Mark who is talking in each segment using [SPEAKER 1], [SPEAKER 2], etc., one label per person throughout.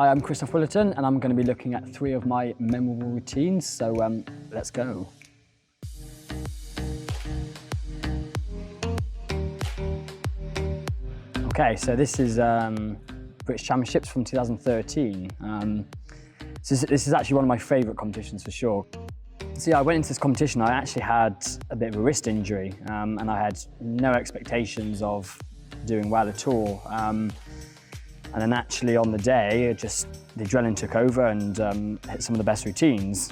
[SPEAKER 1] Hi, I'm Kristof Willerton and I'm going to be looking at 3 of my memorable routines, so let's go. Okay, so this is British Championships from 2013. This is actually one of my favourite competitions for sure. So yeah, I went into this competition, I actually had a bit of a wrist injury and I had no expectations of doing well at all. And then actually on the day, the adrenaline took over and hit some of the best routines.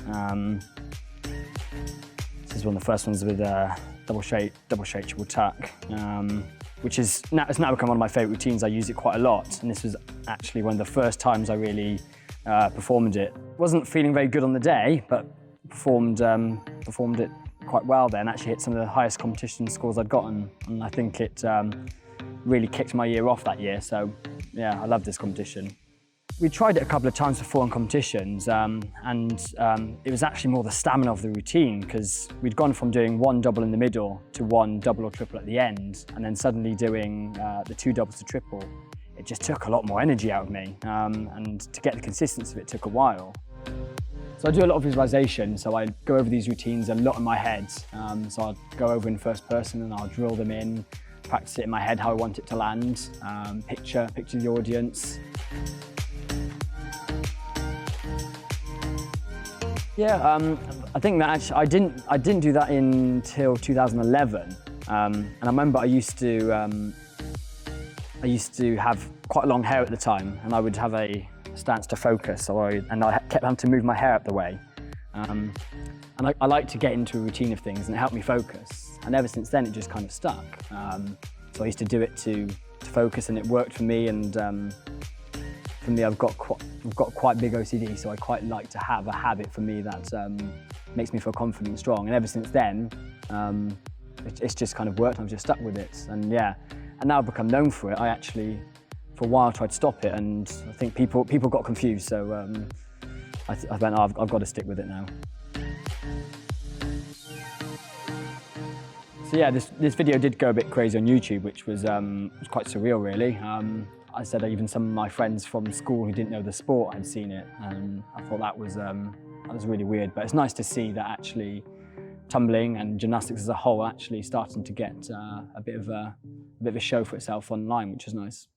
[SPEAKER 1] This is one of the first ones with double shake, triple tuck, which it's now become one of my favourite routines. I use it quite a lot, and this was actually one of the first times I really performed it. Wasn't feeling very good on the day, but performed it quite well there and actually hit some of the highest competition scores I'd gotten. And I think it really kicked my year off that year, so yeah, I love this competition. We tried it a couple of times before in competitions and it was actually more the stamina of the routine, because we'd gone from doing 1 double in the middle to 1 double or triple at the end, and then suddenly doing the 2 doubles to triple. It just took a lot more energy out of me, and to get the consistency of it took a while. So I do a lot of visualization, so I go over these routines a lot in my head. So I'll go over in first person and I'll drill them in, practice it in my head how I want it to land, picture the audience. Yeah, I think that actually I didn't do that until 2011, and I remember I used to have quite long hair at the time, and I would have a stance to focus, and I kept having to move my hair up the way. And I like to get into a routine of things, and it helped me focus. And ever since then, it just kind of stuck. So I used to do it to focus, and it worked for me. And for me, I've got quite big OCD, so I quite like to have a habit for me that makes me feel confident and strong. And ever since then, it's just kind of worked. I've just stuck with it, and yeah. And now I've become known for it. I actually, for a while, tried to stop it, and I think people got confused. So I went, oh, I've got to stick with it now. So yeah, this video did go a bit crazy on YouTube, which was quite surreal, really. I said even some of my friends from school who didn't know the sport had seen it, and I thought that was really weird. But it's nice to see that actually tumbling and gymnastics as a whole actually starting to get a bit of a show for itself online, which is nice.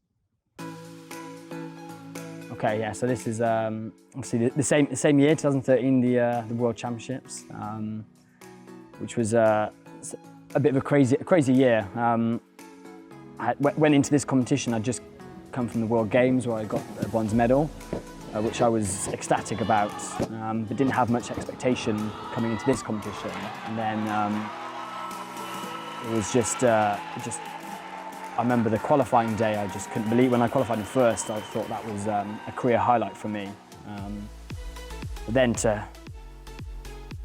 [SPEAKER 1] Okay, yeah. So this is obviously the same year, 2013, the World Championships, which was a bit of a crazy year. I went into this competition. I'd just come from the World Games where I got a bronze medal, which I was ecstatic about, but didn't have much expectation coming into this competition. And then it was just, I remember the qualifying day, I just couldn't believe when I qualified in first. I thought that was a career highlight for me. But then to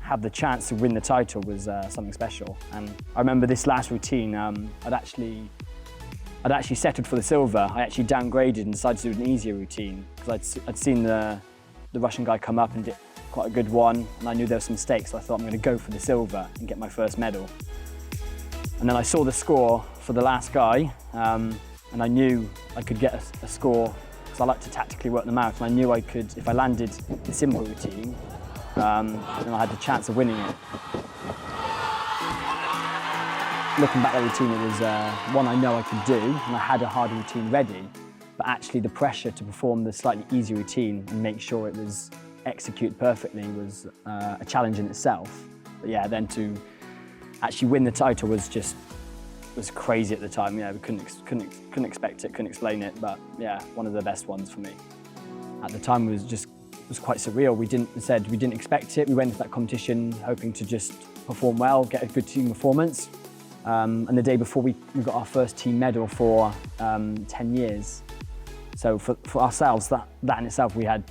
[SPEAKER 1] have the chance to win the title was something special. And I remember this last routine, I'd actually settled for the silver. I actually downgraded and decided to do an easier routine because I'd seen the Russian guy come up and did quite a good one, and I knew there were some mistakes, so I thought I'm going to go for the silver and get my first medal. And then I saw the score for the last guy, and I knew I could get a score because I like to tactically work them out, and I knew I could, if I landed the simple routine, then I had the chance of winning it. Looking back at the routine, it was one I know I could do, and I had a harder routine ready, but actually the pressure to perform the slightly easier routine and make sure it was executed perfectly was a challenge in itself. But yeah, then to actually win the title was crazy at the time. Yeah, we couldn't expect it, couldn't explain it, but yeah, one of the best ones for me. At the time, it was quite surreal. We didn't expect it. We went into that competition hoping to just perform well, get a good team performance. And the day before, we got our first team medal for 10 years. So for ourselves, that in itself, the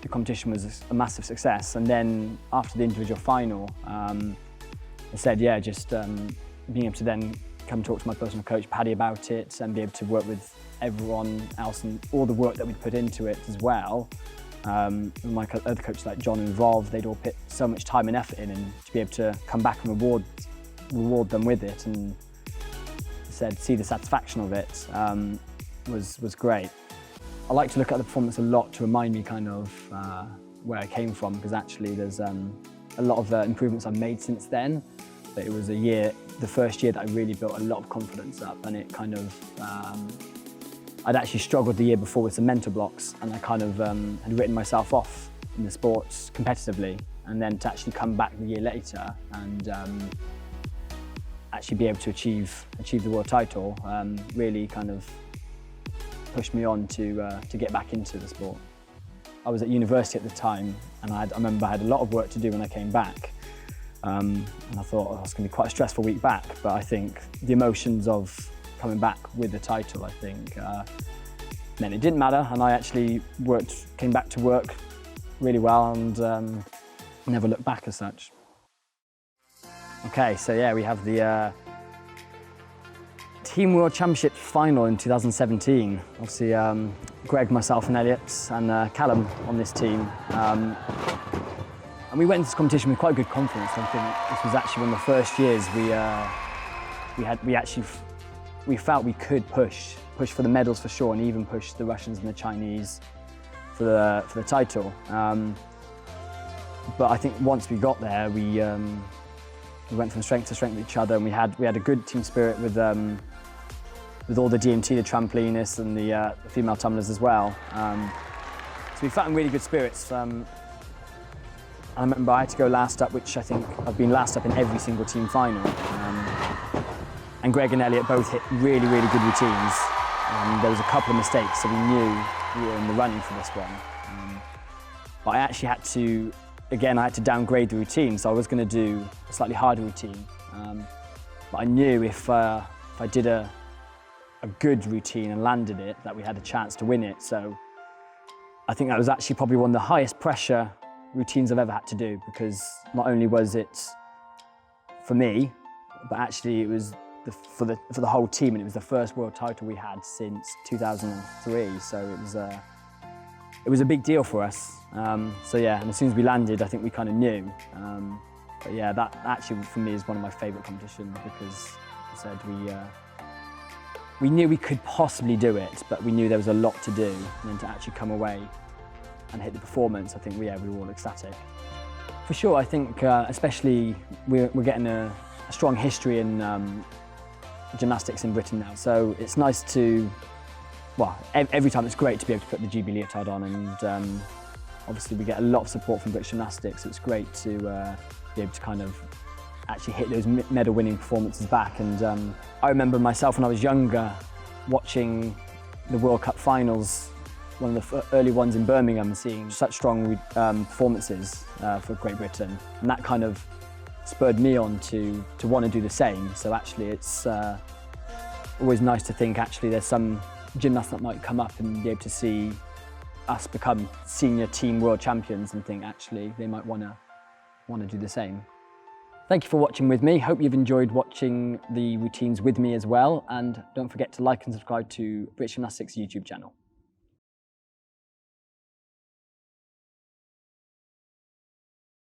[SPEAKER 1] competition was a massive success. And then after the individual final, I said, yeah, just being able to then come talk to my personal coach, Paddy, about it, and be able to work with everyone else and all the work that we'd put into it as well. My other coaches like John involved, they'd all put so much time and effort in, and to be able to come back and reward them with it, and see the satisfaction of it was great. I like to look at the performance a lot to remind me kind of where I came from, because actually there's a lot of improvements I've made since then. But it was the first year that I really built a lot of confidence up, and it kind of, I'd actually struggled the year before with some mental blocks, and I kind of had written myself off in the sports competitively, and then to actually come back the year later and actually be able to achieve the world title really kind of pushed me on to get back into the sport. I was at university at the time, and I remember I had a lot of work to do when I came back. And I thought, oh, it's going to be quite a stressful week back, but I think the emotions of coming back with the title, I think, meant it didn't matter, and I actually came back to work really well and never looked back as such. Okay, so yeah, we have the Team World Championship final in 2017. Obviously, Greg, myself and Elliot and Callum on this team. And we went into this competition with quite good confidence. I think this was actually one of the first years we felt we could push for the medals for sure, and even push the Russians and the Chinese for the title. But I think once we got there, we went from strength to strength with each other, and we had a good team spirit with all the DMT, the trampolinists, and the female tumblers as well. So we felt in really good spirits. I remember I had to go last up, which I think I've been last up in every single team final. And Greg and Elliot both hit really, really good routines. There was a couple of mistakes, so we knew we were in the running for this one. But I actually had to, again, I had to downgrade the routine, so I was going to do a slightly harder routine. But I knew if I did a good routine and landed it, that we had a chance to win it. So I think that was actually probably one of the highest pressure routines I've ever had to do, because not only was it for me, but actually it was for the whole team, and it was the first world title we had since 2003. So it was a big deal for us. So yeah, and as soon as we landed, I think we kind of knew. But yeah, that actually for me is one of my favourite competitions, because as I said, we knew we could possibly do it, but we knew there was a lot to do, and then to actually come away and hit the performance, I think we were all ecstatic. For sure, I think especially we're getting a strong history in gymnastics in Britain now, so it's nice to, well, every time it's great to be able to put the GB leotard on, and obviously we get a lot of support from British Gymnastics, so it's great to be able to kind of actually hit those medal-winning performances back. And I remember myself when I was younger watching the World Cup finals, one of the early ones in Birmingham, seeing such strong performances for Great Britain, and that kind of spurred me on to want to do the same. So actually it's always nice to think actually there's some gymnasts that might come up and be able to see us become senior team world champions and think actually they might want to do the same. Thank you for watching with me. Hope you've enjoyed watching the routines with me as well, and don't forget to like and subscribe to British Gymnastics YouTube channel.